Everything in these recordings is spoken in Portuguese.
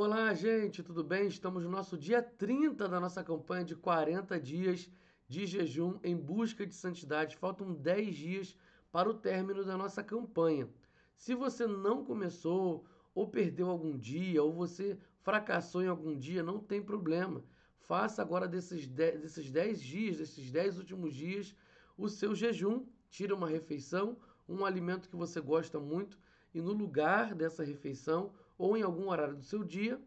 Olá, gente, tudo bem? Estamos no nosso dia 30 da nossa campanha de 40 dias de jejum em busca de santidade. Faltam 10 dias para o término da nossa campanha. Se você não começou, ou perdeu algum dia, ou você fracassou em algum dia, não tem problema. Faça agora desses 10 dias, desses 10 últimos dias, o seu jejum. Tira uma refeição, um alimento que você gosta muito, e no lugar dessa refeição, ou em algum horário do seu dia,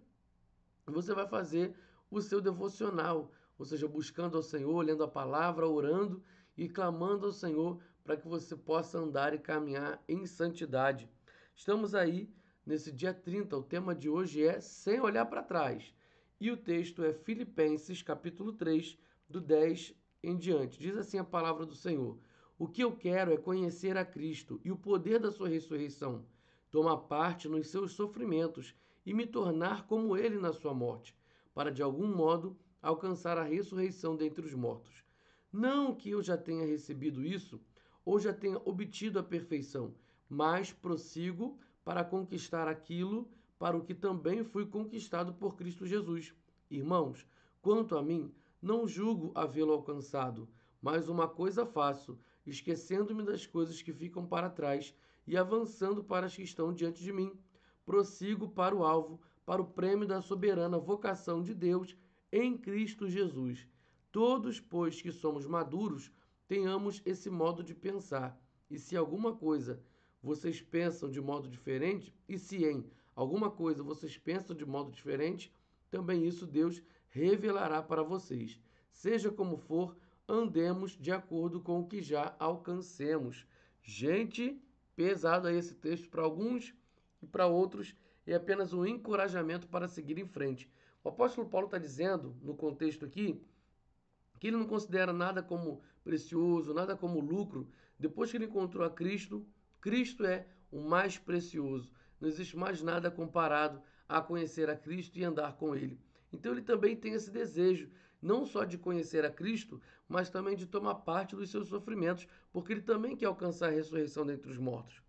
você vai fazer o seu devocional, ou seja, buscando ao Senhor, lendo a palavra, orando e clamando ao Senhor para que você possa andar e caminhar em santidade. Estamos aí nesse dia 30, o tema de hoje é Sem Olhar para Trás. E o texto é Filipenses, capítulo 3, do 10 em diante. Diz assim a palavra do Senhor: O que eu quero é conhecer a Cristo e o poder da sua ressurreição, tomar parte nos seus sofrimentos e me tornar como ele na sua morte, para de algum modo alcançar a ressurreição dentre os mortos. Não que eu já tenha recebido isso ou já tenha obtido a perfeição, mas prossigo para conquistar aquilo para o que também fui conquistado por Cristo Jesus. Irmãos, quanto a mim, não julgo havê-lo alcançado, mas uma coisa faço, esquecendo-me das coisas que ficam para trás e avançando para as que estão diante de mim. Prossigo para o alvo, para o prêmio da soberana vocação de Deus em Cristo Jesus. Todos, pois, que somos maduros, tenhamos esse modo de pensar. E se alguma coisa vocês pensam de modo diferente, e se em alguma coisa vocês pensam de modo diferente, também isso Deus revelará para vocês. Seja como for, andemos de acordo com o que já alcancemos. Gente, pesado aí esse texto para alguns e para outros é apenas um encorajamento para seguir em frente. O apóstolo Paulo está dizendo, no contexto aqui, que ele não considera nada como precioso, nada como lucro. Depois que ele encontrou a Cristo, Cristo é o mais precioso. Não existe mais nada comparado a conhecer a Cristo e andar com Ele. Então ele também tem esse desejo, não só de conhecer a Cristo, mas também de tomar parte dos seus sofrimentos, porque ele também quer alcançar a ressurreição dentre os mortos.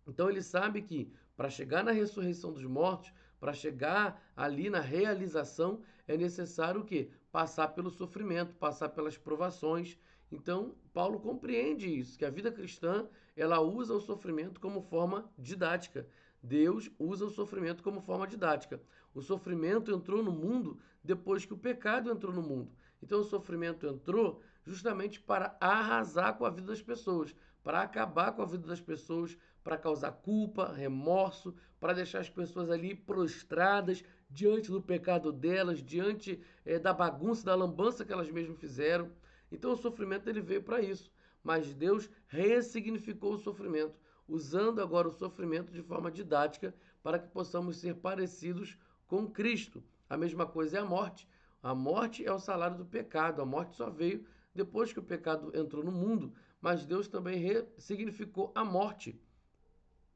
Então ele sabe que para chegar na ressurreição dos mortos, para chegar ali na realização, é necessário o quê? Passar pelo sofrimento, passar pelas provações. Então, Paulo compreende isso, que a vida cristã, ela usa o sofrimento como forma didática. Deus usa o sofrimento como forma didática. O sofrimento entrou no mundo depois que o pecado entrou no mundo. Então, o sofrimento entrou justamente para arrasar com a vida das pessoas, para acabar com a vida das pessoas, para causar culpa, remorso, para deixar as pessoas ali prostradas diante do pecado delas, diante da bagunça, da lambança que elas mesmas fizeram. Então o sofrimento ele veio para isso. Mas Deus ressignificou o sofrimento, usando agora o sofrimento de forma didática para que possamos ser parecidos com Cristo. A mesma coisa é a morte. A morte é o salário do pecado. A morte só veio depois que o pecado entrou no mundo, mas Deus também ressignificou a morte.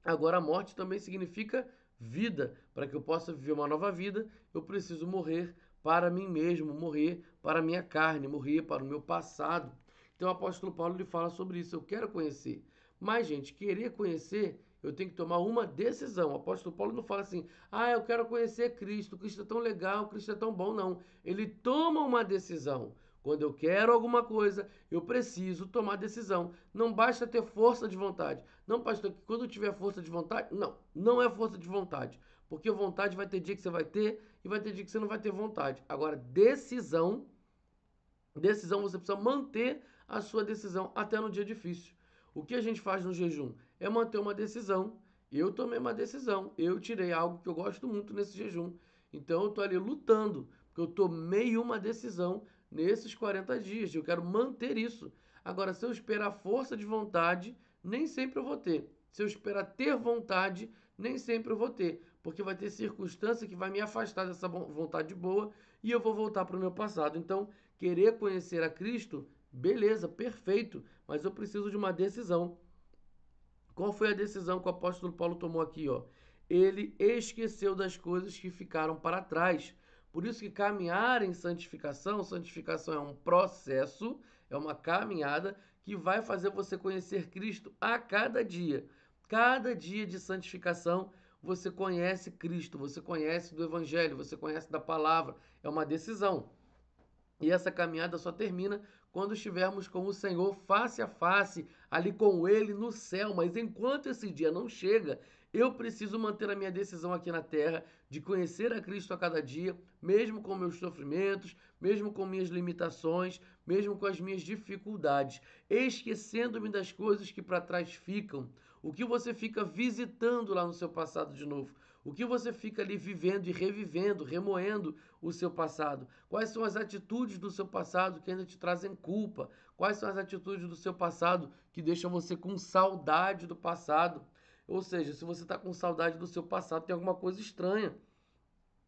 Agora, a morte também significa vida. Para que eu possa viver uma nova vida, eu preciso morrer para mim mesmo, morrer para a minha carne, morrer para o meu passado. Então, o apóstolo Paulo ele fala sobre isso. Eu quero conhecer. Mas, gente, querer conhecer, eu tenho que tomar uma decisão. O apóstolo Paulo não fala assim, eu quero conhecer Cristo, Cristo é tão legal, Cristo é tão bom. Não. Ele toma uma decisão. Quando eu quero alguma coisa, eu preciso tomar decisão. Não basta ter força de vontade. Não, pastor, que quando eu tiver força de vontade. Não, não é força de vontade. Porque vontade vai ter dia que você vai ter e vai ter dia que você não vai ter vontade. Agora, decisão você precisa manter a sua decisão até no dia difícil. O que a gente faz no jejum é manter uma decisão. Eu tomei uma decisão. Eu tirei algo que eu gosto muito nesse jejum. Então eu estou ali lutando, porque eu tomei uma decisão nesses 40 dias. Eu quero manter isso. Agora, se eu esperar força de vontade, nem sempre eu vou ter. Se eu esperar ter vontade, nem sempre eu vou ter. Porque vai ter circunstância que vai me afastar dessa vontade boa e eu vou voltar para o meu passado. Então, querer conhecer a Cristo, beleza, perfeito, mas eu preciso de uma decisão. Qual foi a decisão que o apóstolo Paulo tomou aqui, ó? Ele esqueceu das coisas que ficaram para trás. Por isso que caminhar em santificação, santificação é um processo, é uma caminhada que vai fazer você conhecer Cristo a cada dia. Cada dia de santificação, você conhece Cristo, você conhece do Evangelho, você conhece da palavra. É uma decisão. E essa caminhada só termina quando estivermos com o Senhor face a face, ali com Ele no céu. Mas enquanto esse dia não chega, eu preciso manter a minha decisão aqui na terra de conhecer a Cristo a cada dia, mesmo com meus sofrimentos, mesmo com minhas limitações, mesmo com as minhas dificuldades, esquecendo-me das coisas que para trás ficam. O que você fica visitando lá no seu passado de novo? O que você fica ali vivendo e revivendo, remoendo o seu passado? Quais são as atitudes do seu passado que ainda te trazem culpa? Quais são as atitudes do seu passado que deixam você com saudade do passado? Ou seja, se você está com saudade do seu passado, tem alguma coisa estranha.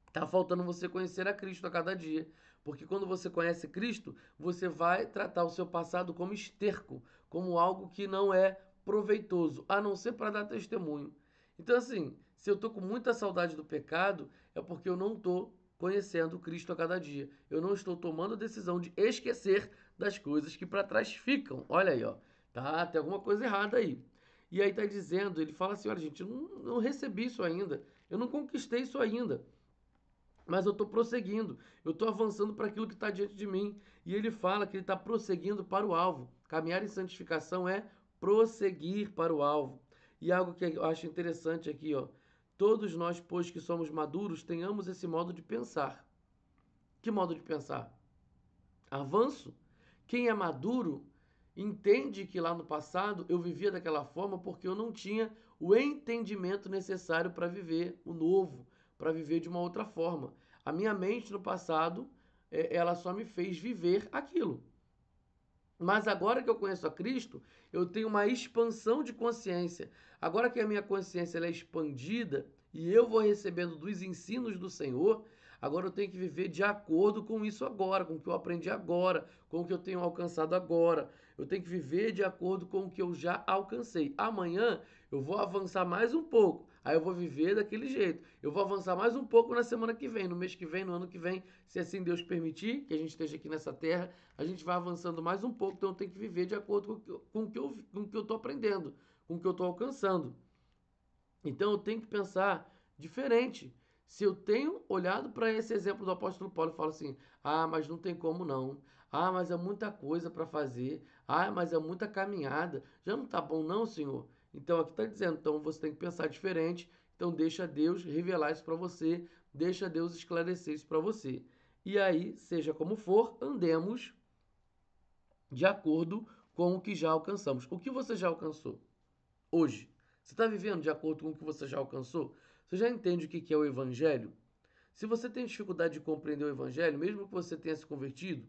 Está faltando você conhecer a Cristo a cada dia. Porque quando você conhece Cristo, você vai tratar o seu passado como esterco, como algo que não é proveitoso, a não ser para dar testemunho. Então, assim, se eu estou com muita saudade do pecado, é porque eu não estou conhecendo Cristo a cada dia. Eu não estou tomando a decisão de esquecer das coisas que para trás ficam. Olha aí, ó. Tá, tem alguma coisa errada aí. E aí tá dizendo, ele fala assim, olha gente, eu não recebi isso ainda. Eu não conquistei isso ainda. Mas eu estou prosseguindo, eu estou avançando para aquilo que está diante de mim. E ele fala que ele está prosseguindo para o alvo. Caminhar em santificação é prosseguir para o alvo. E algo que eu acho interessante aqui, ó. Todos nós, pois que somos maduros, tenhamos esse modo de pensar. Que modo de pensar? Avanço. Quem é maduro entende que lá no passado eu vivia daquela forma porque eu não tinha o entendimento necessário para viver o novo, para viver de uma outra forma. A minha mente no passado, ela só me fez viver aquilo. Mas agora que eu conheço a Cristo, eu tenho uma expansão de consciência. Agora que a minha consciência ela é expandida e eu vou recebendo dos ensinos do Senhor, agora eu tenho que viver de acordo com isso agora, com o que eu aprendi agora, com o que eu tenho alcançado agora. Eu tenho que viver de acordo com o que eu já alcancei. Amanhã eu vou avançar mais um pouco. Aí eu vou viver daquele jeito. Eu vou avançar mais um pouco na semana que vem, no mês que vem, no ano que vem, se assim Deus permitir, que a gente esteja aqui nessa terra, a gente vai avançando mais um pouco. Então eu tenho que viver de acordo com o que eu estou aprendendo, com o que eu estou alcançando. Então eu tenho que pensar diferente. Se eu tenho olhado para esse exemplo do apóstolo Paulo e falo assim: ah, mas não tem como não. Ah, mas é muita coisa para fazer. Ah, mas é muita caminhada. Já não está bom, não, Senhor? Então aqui está dizendo: então você tem que pensar diferente. Então deixa Deus revelar isso para você. Deixa Deus esclarecer isso para você. E aí, seja como for, andemos de acordo com o que já alcançamos. O que você já alcançou hoje? Você está vivendo de acordo com o que você já alcançou? Você já entende o que é o Evangelho? Se você tem dificuldade de compreender o Evangelho, mesmo que você tenha se convertido,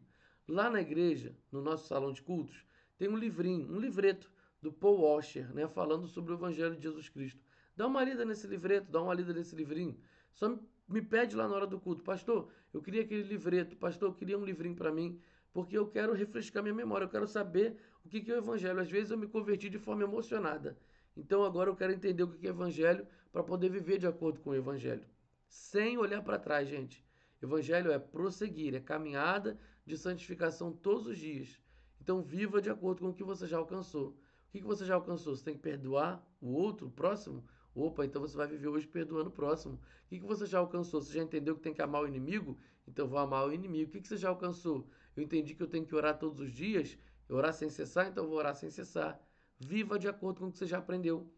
lá na igreja, no nosso salão de cultos, tem um livrinho, um livreto do Paul Washer, né, falando sobre o Evangelho de Jesus Cristo. Dá uma lida nesse livreto, dá uma lida nesse livrinho. Só me pede lá na hora do culto, pastor, eu queria aquele livreto, pastor, eu queria um livrinho para mim, porque eu quero refrescar minha memória, eu quero saber o que é o Evangelho. Às vezes eu me converti de forma emocionada. Então agora eu quero entender o que é Evangelho para poder viver de acordo com o Evangelho. Sem olhar para trás, gente. Evangelho é prosseguir, é caminhada de santificação todos os dias. Então viva de acordo com o que você já alcançou. O que você já alcançou? Você tem que perdoar o outro, o próximo? Opa, então você vai viver hoje perdoando o próximo. O que você já alcançou? Você já entendeu que tem que amar o inimigo? Então vou amar o inimigo. O que você já alcançou? Eu entendi que eu tenho que orar todos os dias, orar sem cessar, então vou orar sem cessar. Viva de acordo com o que você já aprendeu.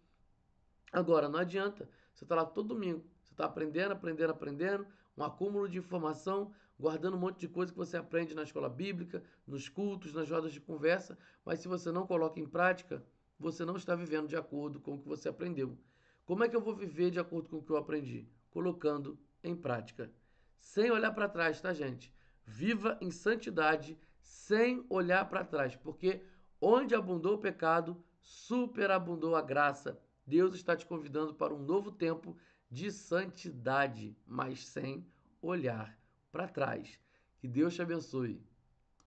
Agora, não adianta. Você está lá todo domingo. Você está aprendendo, aprendendo, aprendendo. Um acúmulo de informação, guardando um monte de coisa que você aprende na escola bíblica, nos cultos, nas rodas de conversa. Mas se você não coloca em prática, você não está vivendo de acordo com o que você aprendeu. Como é que eu vou viver de acordo com o que eu aprendi? Colocando em prática. Sem olhar para trás, tá, gente? Viva em santidade, sem olhar para trás. Porque onde abundou o pecado, superabundou a graça. Deus está te convidando para um novo tempo de santidade, mas sem olhar para trás. Que Deus te abençoe.